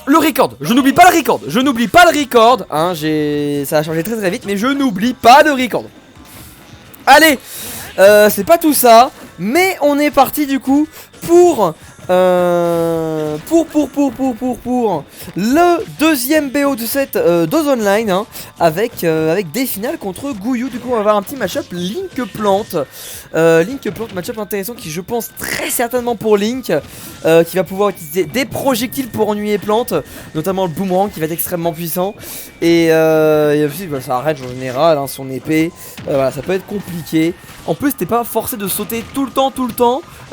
le record, je n'oublie pas le record. Je n'oublie pas le record, hein, ça a changé très très vite. Mais je n'oublie pas le record. Allez, c'est pas tout ça. Mais on est parti du coup pour le deuxième BO de cette dose online, hein, avec des finales contre Gouillou. Du coup on va avoir un petit match-up Link Plante. Link Plante, match-up intéressant qui je pense très certainement pour Link, qui va pouvoir utiliser des projectiles pour ennuyer Plante, notamment le boomerang qui va être extrêmement puissant. Et aussi bah, ça arrête en général, hein, son épée, voilà, ça peut être compliqué. En plus t'es pas forcé de sauter tout le temps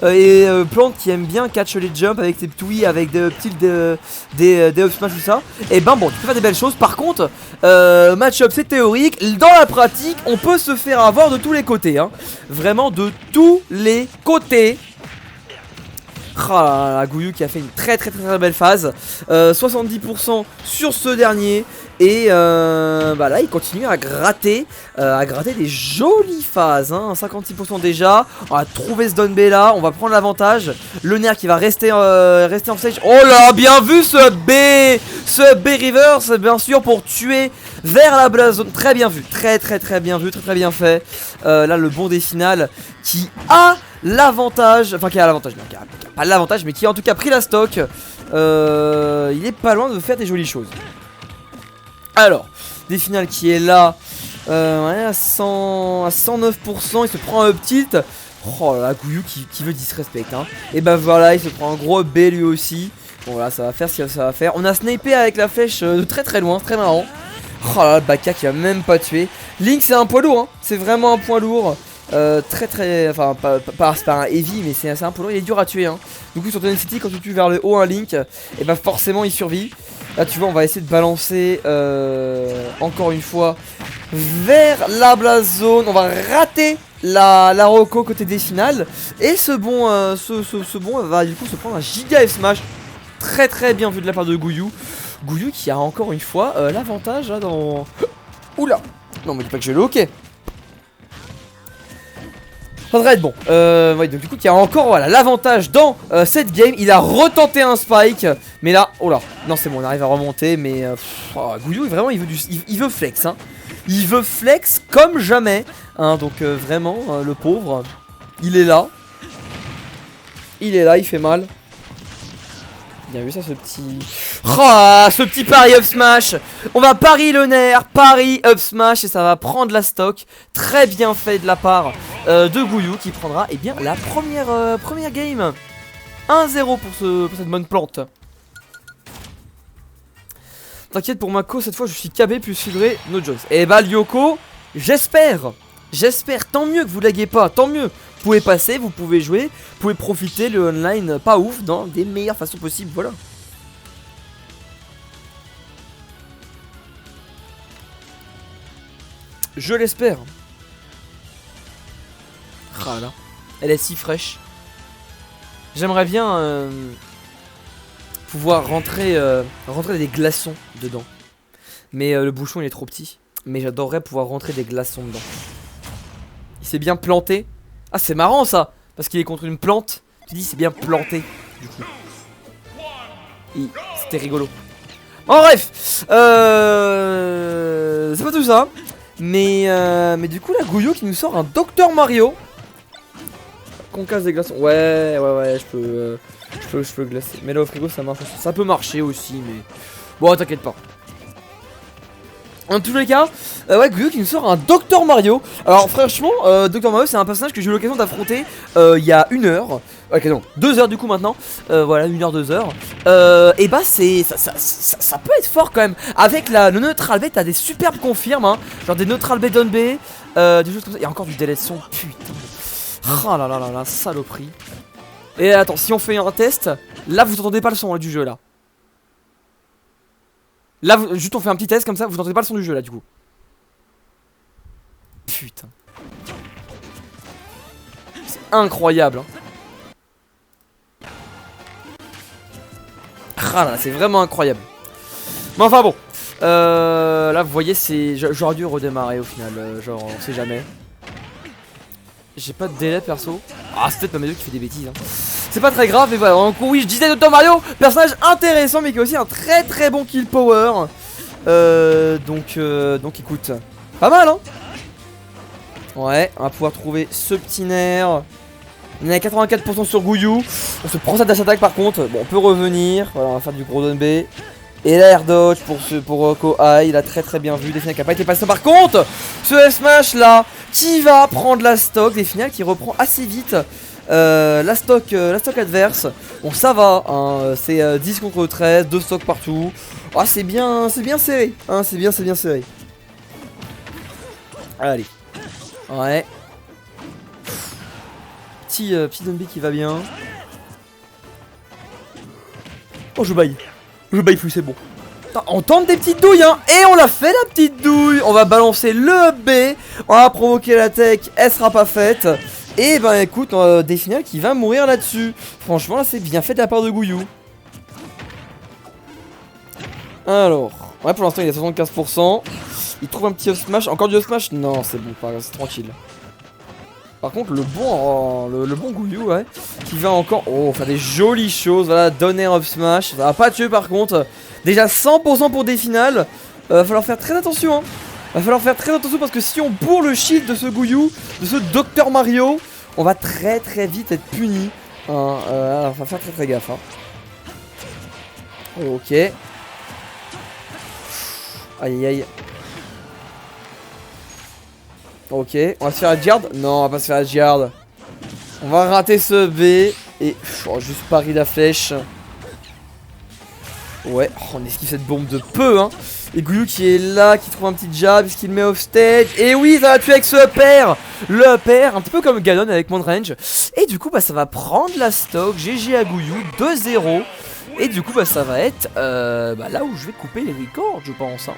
et Plante qui aime bien catch les jumps avec ses petits avec des up smash tout ça. Et ben bon, tu peux faire des belles choses. Par contre match-up c'est théorique, dans la pratique on peut se faire avoir de tous les côtés, hein. Vraiment de tous les côtés. Ah, la Gouillou qui a fait une très belle phase, 70% sur ce dernier. Et bah là il continue à gratter des jolies phases, hein, 56% déjà. On va trouver ce Don B là, on va prendre l'avantage. Le nerf qui va rester en stage. Oh là, bien vu ce B reverse bien sûr pour tuer vers la blazone. Très bien vu, très bien vu, très bien fait. Là le bon des finales qui a l'avantage, enfin qui a l'avantage, non, qui a pas l'avantage mais qui a en tout cas pris la stock. Il est pas loin de faire des jolies choses. Alors, des finales qui est là, ouais, à 109%, il se prend un up tilt. Oh là là, Gouillou qui veut disrespect, hein. Et bah voilà, il se prend un gros B lui aussi. Bon voilà, ça va faire ce que ça va faire. On a snipé avec la flèche de très loin, c'est très marrant. Oh là là, Baka qui va même pas tuer. Link c'est un poids lourd, hein. C'est vraiment un poids lourd. Enfin c'est pas un heavy mais c'est un poids lourd, il est dur à tuer, hein. Du coup sur Tony City quand tu tues vers le haut un Link, et bah forcément il survit. Là tu vois on va essayer de balancer encore une fois vers la blast zone. On va rater la Rocco côté des finales. Et ce bon va du coup se prendre un giga F smash. Très bien vu de la part de Gouillou. Gouillou qui a encore une fois l'avantage là dans... Oula. Non mais dis pas que je vais le hockey. Ça devrait être bon. Ouais, donc du coup, il y a encore voilà l'avantage dans cette game. Il a retenté un spike, mais là, oh là, non c'est bon, on arrive à remonter, mais Gouillou vraiment il veut flex, hein. Il veut flex comme jamais, hein. Donc vraiment le pauvre, il est là, il fait mal. Bien vu ça, ce petit pari up smash. On va pari le nerf, pari up smash et ça va prendre la stock. Très bien fait de la part de Gouillou qui prendra bien la première game. 1-0 pour cette bonne plante. T'inquiète pour Mako, cette fois je suis KB plus filtré, no jokes. Et bah Lyoko, j'espère, tant mieux que vous laguez pas, tant mieux. Vous pouvez passer, vous pouvez jouer, vous pouvez profiter le online pas ouf dans des meilleures façons possibles, voilà. Je l'espère. Ah là, elle est si fraîche. J'aimerais bien pouvoir rentrer des glaçons dedans. Mais le bouchon il est trop petit. Mais j'adorerais pouvoir rentrer des glaçons dedans. Il s'est bien planté. Ah c'est marrant ça, parce qu'il est contre une plante. Tu dis c'est bien planté du coup. C'était rigolo. En bref, c'est pas tout ça. Mais du coup la Gouillou qui nous sort un Dr Mario. Qu'on casse des glaçons. Ouais, je peux glacer. Mais là au frigo ça marche aussi. Ça peut marcher aussi mais... Bon t'inquiète pas. En tous les cas, ouais, Gouillou qui nous sort un Dr Mario. Alors franchement, Dr Mario c'est un personnage que j'ai eu l'occasion d'affronter il y a 1 heure. Ok non, 2 heures du coup maintenant. Voilà, 1 heure, 2 heures. Et bah c'est ça peut être fort quand même. Avec le neutral B, t'as des superbes confirmes, hein. Genre des neutral B down B, des choses comme ça. Il y a encore du délai de son, putain. Oh là là là là, saloperie. Et attends, si on fait un test, là vous entendez pas le son là, du jeu là. Là, juste on fait un petit test comme ça, vous entendez pas le son du jeu là du coup. Putain. C'est incroyable, hein. Ah là, c'est vraiment incroyable. Mais enfin bon. Là vous voyez, j'aurais dû redémarrer au final, genre on sait jamais. J'ai pas de délai perso. Ah c'est peut-être ma meuf qui fait des bêtises, hein. c'est pas très grave. Mais voilà, donc oui, je disais Dr Mario, personnage intéressant mais qui a aussi un très bon kill power. Donc écoute, pas mal hein. Ouais, on va pouvoir trouver ce petit nerf. On est à 84% sur Gouyou. On se prend sa dash attack par contre. Bon, on peut revenir. Voilà, on va faire du gros down B. Et la air dodge pour Kohai. Il a très bien vu. Delphinial qui n'a pas été passé. Par contre, ce F-Smash là, qui va prendre la stock. Delphinial qui reprend assez vite la stock adverse. Bon, ça va. Hein, c'est 10 contre 13. 2 stocks partout. Ah, c'est bien serré. Hein, c'est bien serré. Allez. Ouais. Petit zombie qui va bien. Oh, je baille plus, c'est bon. On tente des petites douilles hein. Et on l'a fait la petite douille. On va balancer le B. On va provoquer la tech. Elle sera pas faite. Et ben écoute, Delphinial qui va mourir là-dessus. Franchement là c'est bien fait de la part de Gouyou. Alors, ouais, pour l'instant il est à 75%. Il trouve un petit off smash. Encore du off smash? Non, c'est bon, c'est tranquille. Par contre, le bon Gouyou, ouais, qui va encore faire des jolies choses. Voilà, donner off smash. Ça va pas tuer par contre. Déjà 100% pour Delphinial. Va falloir faire très attention, hein. Va falloir faire très attention parce que si on bourre le shield de ce Gouyou, de ce Dr Mario, on va très vite être puni. Hein, on va faire très gaffe. Hein. Ok. Aïe. Ok, on va se faire la Giard? Non, on va pas se faire la Giard. On va rater ce B. Et juste pari la flèche. Ouais, on esquive cette bombe de peu hein. Et Gouyou qui est là, qui trouve un petit jab, puisqu'il met off stage. Et oui, ça va tuer avec ce upper. Le upper, un petit peu comme Ganon avec mon range. Et du coup, bah, ça va prendre la stock. GG à Gouyou, 2-0. Et du coup, bah, ça va être là où je vais couper les records, je pense. Hein.